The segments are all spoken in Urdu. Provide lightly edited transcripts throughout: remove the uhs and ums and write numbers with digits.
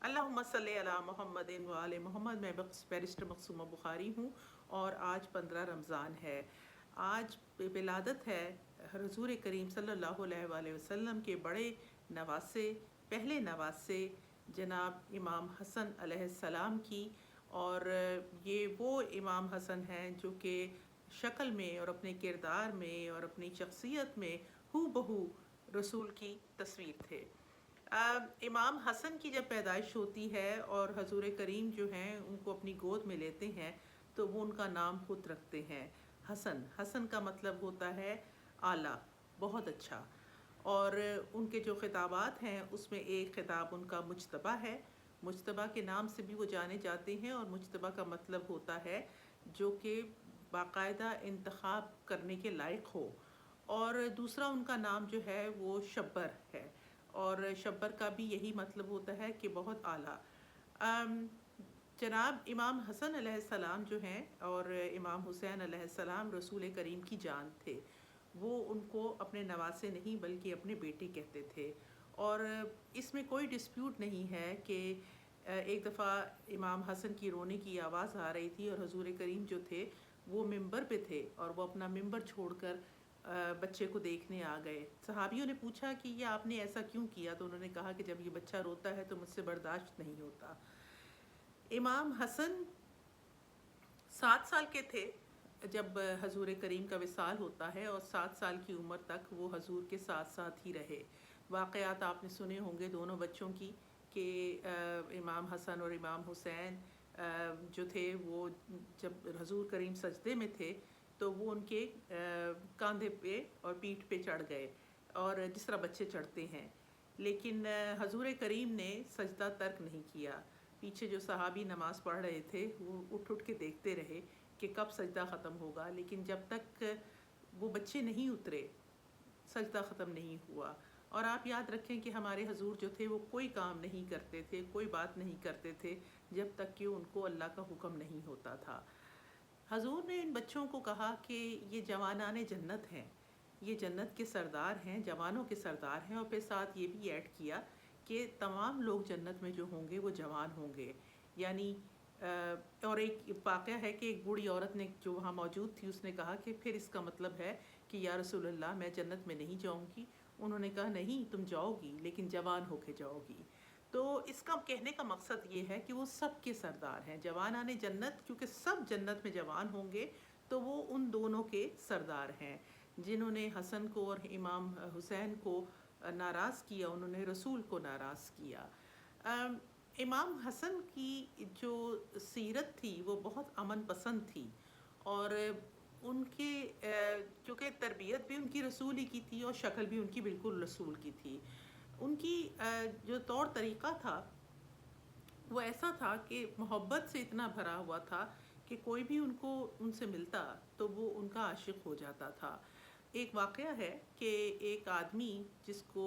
اللہم صلی علی محمد و آل محمد۔ میں بیرسٹر مقصومہ بخاری ہوں اور آج 15 رمضان ہے۔ آج ولادت ہے حضور کریم صلی اللہ علیہ وآلہ وسلم کے بڑے نواسے، پہلے نواسے جناب امام حسن علیہ السلام کی، اور یہ وہ امام حسن ہیں جو کہ شکل میں اور اپنے کردار میں اور اپنی شخصیت میں ہو بہو رسول کی تصویر تھے۔ امام حسن کی جب پیدائش ہوتی ہے اور حضور کریم جو ہیں ان کو اپنی گود میں لیتے ہیں تو وہ ان کا نام خود رکھتے ہیں حسن۔ حسن کا مطلب ہوتا ہے اعلیٰ، بہت اچھا۔ اور ان کے جو خطابات ہیں اس میں ایک خطاب ان کا مجتبیٰ ہے۔ مجتبیٰ کے نام سے بھی وہ جانے جاتے ہیں، اور مجتبیٰ کا مطلب ہوتا ہے جو کہ باقاعدہ انتخاب کرنے کے لائق ہو۔ اور دوسرا ان کا نام جو ہے وہ شبر ہے، اور شبر کا بھی یہی مطلب ہوتا ہے کہ بہت اعلیٰ۔ جناب امام حسن علیہ السلام جو ہیں اور امام حسین علیہ السلام رسول کریم کی جان تھے۔ وہ ان کو اپنے نواسے نہیں بلکہ اپنے بیٹے کہتے تھے، اور اس میں کوئی ڈسپیوٹ نہیں ہے کہ ایک دفعہ امام حسن کی رونے کی آواز آ رہی تھی اور حضور کریم جو تھے وہ ممبر پہ تھے، اور وہ اپنا ممبر چھوڑ کر بچے کو دیکھنے آ گئے۔ صحابیوں نے پوچھا کہ یہ آپ نے ایسا کیوں کیا؟ تو انہوں نے کہا کہ جب یہ بچہ روتا ہے تو مجھ سے برداشت نہیں ہوتا۔ امام حسن 7 سال کے تھے جب حضور کریم کا وصال ہوتا ہے، اور 7 سال کی عمر تک وہ حضور کے ساتھ ساتھ ہی رہے۔ واقعات آپ نے سنے ہوں گے دونوں بچوں کی، کہ امام حسن اور امام حسین جو تھے وہ جب حضور کریم سجدے میں تھے تو وہ ان کے کاندھے پہ اور پیٹھ پہ چڑھ گئے، اور جس طرح بچے چڑھتے ہیں، لیکن حضور کریم نے سجدہ ترک نہیں کیا۔ پیچھے جو صحابی نماز پڑھ رہے تھے وہ اٹھ اٹھ کے دیکھتے رہے کہ کب سجدہ ختم ہوگا، لیکن جب تک وہ بچے نہیں اترے سجدہ ختم نہیں ہوا۔ اور آپ یاد رکھیں کہ ہمارے حضور جو تھے وہ کوئی کام نہیں کرتے تھے، کوئی بات نہیں کرتے تھے جب تک کہ ان کو اللہ کا حکم نہیں ہوتا تھا۔ حضور نے ان بچوں کو کہا کہ یہ جوانان جنت ہیں، یہ جنت کے سردار ہیں، جوانوں کے سردار ہیں، اور پھر ساتھ یہ بھی ایڈ کیا کہ تمام لوگ جنت میں جو ہوں گے وہ جوان ہوں گے۔ یعنی اور ایک واقعہ ہے کہ ایک بوڑھی عورت نے جو وہاں موجود تھی اس نے کہا کہ پھر اس کا مطلب ہے کہ یا رسول اللہ میں جنت میں نہیں جاؤں گی۔ انہوں نے کہا نہیں، تم جاؤ گی لیکن جوان ہو کے جاؤ گی۔ تو اس کا کہنے کا مقصد یہ ہے کہ وہ سب کے سردار ہیں، جوانان جنت، کیونکہ سب جنت میں جوان ہوں گے تو وہ ان دونوں کے سردار ہیں۔ جنہوں نے حسن کو اور امام حسین کو ناراض کیا انہوں نے رسول کو ناراض کیا۔ امام حسن کی جو سیرت تھی وہ بہت امن پسند تھی، اور ان کے چونکہ تربیت بھی ان کی رسول ہی کی تھی اور شکل بھی ان کی بالکل رسول کی تھی۔ ان کی جو طور طریقہ تھا وہ ایسا تھا کہ محبت سے اتنا بھرا ہوا تھا کہ کوئی بھی ان سے ملتا تو وہ ان کا عاشق ہو جاتا تھا۔ ایک واقعہ ہے کہ ایک آدمی جس کو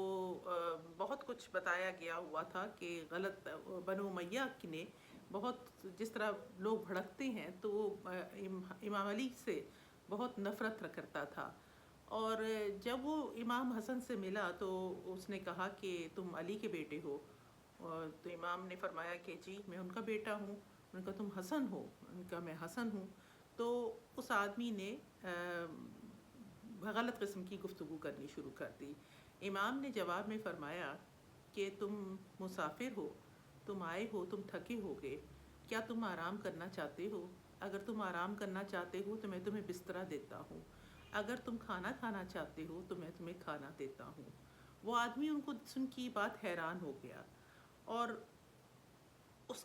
بہت کچھ بتایا گیا ہوا تھا کہ غلط بنو امیہ نے بہت، جس طرح لوگ بھڑکتے ہیں تو وہ امام علی سے بہت نفرت کرتا تھا، اور جب وہ امام حسن سے ملا تو اس نے کہا کہ تم علی کے بیٹے ہو، اور تو امام نے فرمایا کہ جی میں ان کا بیٹا ہوں۔ ان کا تم حسن ہو؟ ان کا میں حسن ہوں۔ تو اس آدمی نے غلط قسم کی گفتگو کرنی شروع کر دی۔ امام نے جواب میں فرمایا کہ تم مسافر ہو، تم آئے ہو، تم تھکے ہوگے، کیا تم آرام کرنا چاہتے ہو؟ اگر تم آرام کرنا چاہتے ہو تو میں تمہیں بسترا دیتا ہوں، اگر تم کھانا کھانا چاہتے ہو تو میں تمہیں کھانا دیتا ہوں۔ وہ آدمی ان کو سن کی بات حیران ہو گیا، اور اس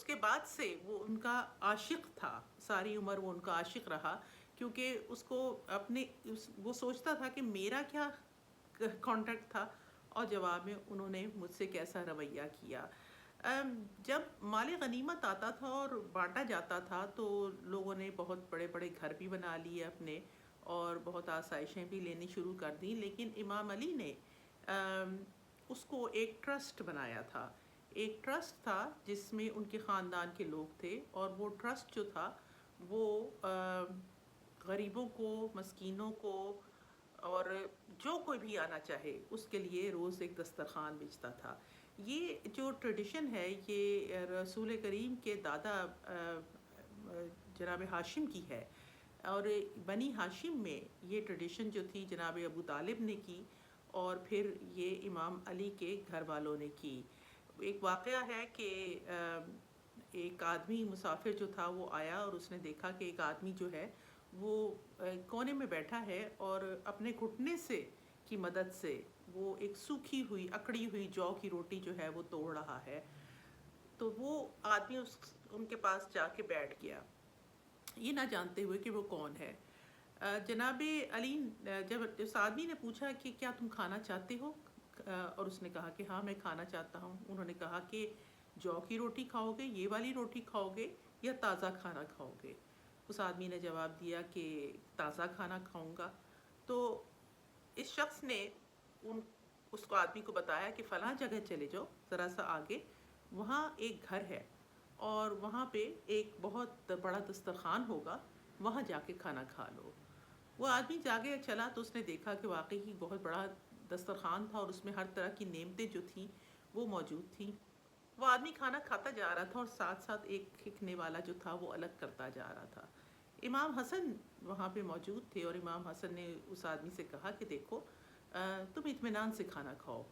کے بعد سے وہ ان کا عاشق تھا، ساری عمر وہ ان کا عاشق رہا، کیونکہ اس کو وہ سوچتا تھا کہ میرا کیا کانٹیکٹ تھا اور جواب میں انہوں نے مجھ سے کیسا رویہ کیا۔ جب مال غنیمت آتا تھا اور بانٹا جاتا تھا تو لوگوں نے بہت بڑے بڑے گھر بھی بنا لیے اپنے، اور بہت آسائشیں بھی لینی شروع کر دیں، لیکن امام علی نے اس کو ایک ٹرسٹ بنایا تھا۔ ایک ٹرسٹ تھا جس میں ان کے خاندان کے لوگ تھے، اور وہ ٹرسٹ جو تھا وہ غریبوں کو، مسکینوں کو، اور جو کوئی بھی آنا چاہے اس کے لیے روز ایک دسترخوان بچتا تھا۔ یہ جو ٹریڈیشن ہے یہ رسول کریم کے دادا جناب ہاشم کی ہے، اور بنی ہاشم میں یہ ٹریڈیشن جو تھی جناب ابو طالب نے کی، اور پھر یہ امام علی کے گھر والوں نے کی۔ ایک واقعہ ہے کہ ایک آدمی مسافر جو تھا وہ آیا اور اس نے دیکھا کہ ایک آدمی جو ہے وہ کونے میں بیٹھا ہے اور اپنے گھٹنے سے کی مدد سے وہ ایک سوکھی ہوئی اکڑی ہوئی جو کی روٹی جو ہے وہ توڑ رہا ہے۔ تو وہ آدمی ان کے پاس جا کے بیٹھ گیا، یہ نہ جانتے ہوئے کہ وہ کون ہے۔ جناب علی جب اس آدمی نے پوچھا کہ کیا تم کھانا چاہتے ہو، اور اس نے کہا کہ ہاں میں کھانا چاہتا ہوں، انہوں نے کہا کہ جو کی روٹی کھاؤ گے، یہ والی روٹی کھاؤ گے، یا تازہ کھانا کھاؤ گے؟ اس آدمی نے جواب دیا کہ تازہ کھانا کھاؤں گا۔ تو اس شخص نے اس کو آدمی کو بتایا کہ فلاں جگہ چلے جاؤ، ذرا سا آگے، وہاں ایک گھر ہے اور وہاں پہ ایک بہت بڑا دسترخوان ہوگا، وہاں جا کے کھانا کھا لو۔ وہ آدمی جاگے چلا تو اس نے دیکھا کہ واقعی ہی بہت بڑا دسترخوان تھا اور اس میں ہر طرح کی نعمتیں جو تھیں وہ موجود تھیں۔ وہ آدمی کھانا کھاتا جا رہا تھا اور ساتھ ساتھ ایک کھکنے والا جو تھا وہ الگ کرتا جا رہا تھا۔ امام حسن وہاں پہ موجود تھے اور امام حسن نے اس آدمی سے کہا کہ دیکھو تم اطمینان سے کھانا کھاؤ،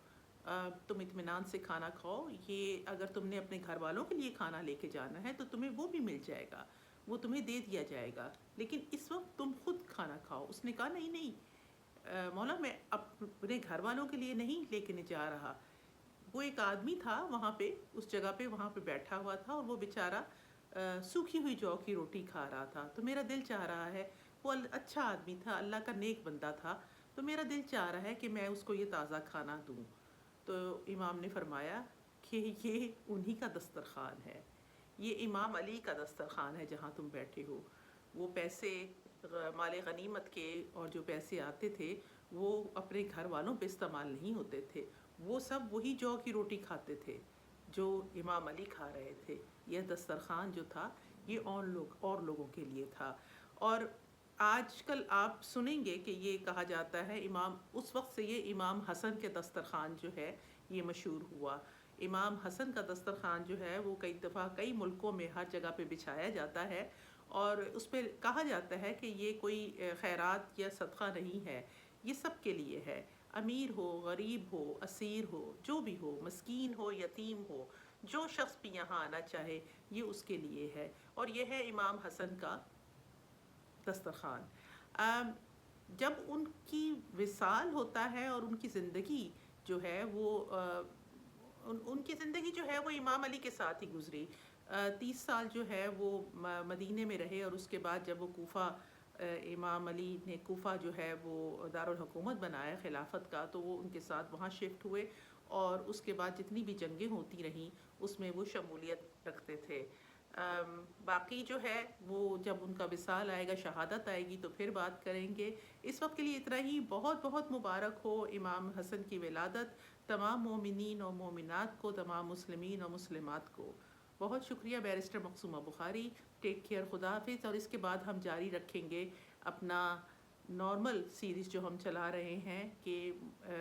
تم اطمینان سے کھانا کھاؤ، یہ اگر تم نے اپنے گھر والوں کے لیے کھانا لے کے جانا ہے تو تمہیں وہ بھی مل جائے گا، وہ تمہیں دے دیا جائے گا، لیکن اس وقت تم خود کھانا کھاؤ۔ اس نے کہا نہیں نہیں مولا، میں اپنے گھر والوں کے لیے نہیں لے کے جا رہا۔ وہ ایک آدمی تھا وہاں پہ اس جگہ پہ وہاں پہ بیٹھا ہوا تھا اور وہ بیچارہ سوکھی ہوئی جو کی روٹی کھا رہا تھا، تو میرا دل چاہ رہا ہے، وہ اچھا آدمی تھا، اللہ کا نیک بندہ تھا، تو میرا دل چاہ رہا ہے کہ میں اس کو یہ تازہ کھانا دوں۔ تو امام نے فرمایا کہ یہ انہی کا دسترخوان ہے، یہ امام علی کا دسترخوان ہے جہاں تم بیٹھے ہو۔ وہ پیسے مال غنیمت کے اور جو پیسے آتے تھے وہ اپنے گھر والوں پہ استعمال نہیں ہوتے تھے، وہ سب وہی جو کی روٹی کھاتے تھے جو امام علی کھا رہے تھے۔ یہ دسترخوان جو تھا یہ اور لوگوں کے لیے تھا۔ اور آج کل آپ سنیں گے کہ یہ کہا جاتا ہے اس وقت سے یہ امام حسن کے دسترخوان جو ہے یہ مشہور ہوا۔ امام حسن کا دسترخوان جو ہے وہ کئی دفعہ کئی ملکوں میں ہر جگہ پہ بچھایا جاتا ہے، اور اس پہ کہا جاتا ہے کہ یہ کوئی خیرات یا صدقہ نہیں ہے، یہ سب کے لیے ہے، امیر ہو، غریب ہو، اسیر ہو، جو بھی ہو، مسکین ہو، یتیم ہو، جو شخص بھی یہاں آنا چاہے یہ اس کے لیے ہے، اور یہ ہے امام حسن کا دسترخوان۔ جب ان کی وصال ہوتا ہے اور ان کی زندگی جو ہے وہ ان کی زندگی جو ہے وہ امام علی کے ساتھ ہی گزری۔ 30 سال جو ہے وہ مدینے میں رہے، اور اس کے بعد جب وہ کوفہ، امام علی نے کوفہ جو ہے وہ دارالحکومت بنایا خلافت کا، تو وہ ان کے ساتھ وہاں شفٹ ہوئے، اور اس کے بعد جتنی بھی جنگیں ہوتی رہیں اس میں وہ شمولیت رکھتے تھے۔ باقی جو ہے وہ جب ان کا وصال آئے گا، شہادت آئے گی تو پھر بات کریں گے۔ اس وقت کے لیے اتنا ہی۔ بہت بہت مبارک ہو امام حسن کی ولادت تمام مومنین اور مومنات کو، تمام مسلمین اور مسلمات کو۔ بہت شکریہ بیرسٹر مقصومہ بخاری۔ ٹیک کیئر، خدا حافظ۔ اور اس کے بعد ہم جاری رکھیں گے اپنا نارمل سیریز جو ہم چلا رہے ہیں کہ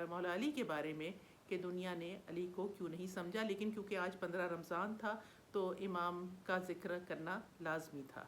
مولا علی کے بارے میں، کہ دنیا نے علی کو کیوں نہیں سمجھا، لیکن کیونکہ آج 15 رمضان تھا تو امام کا ذکر کرنا لازمی تھا۔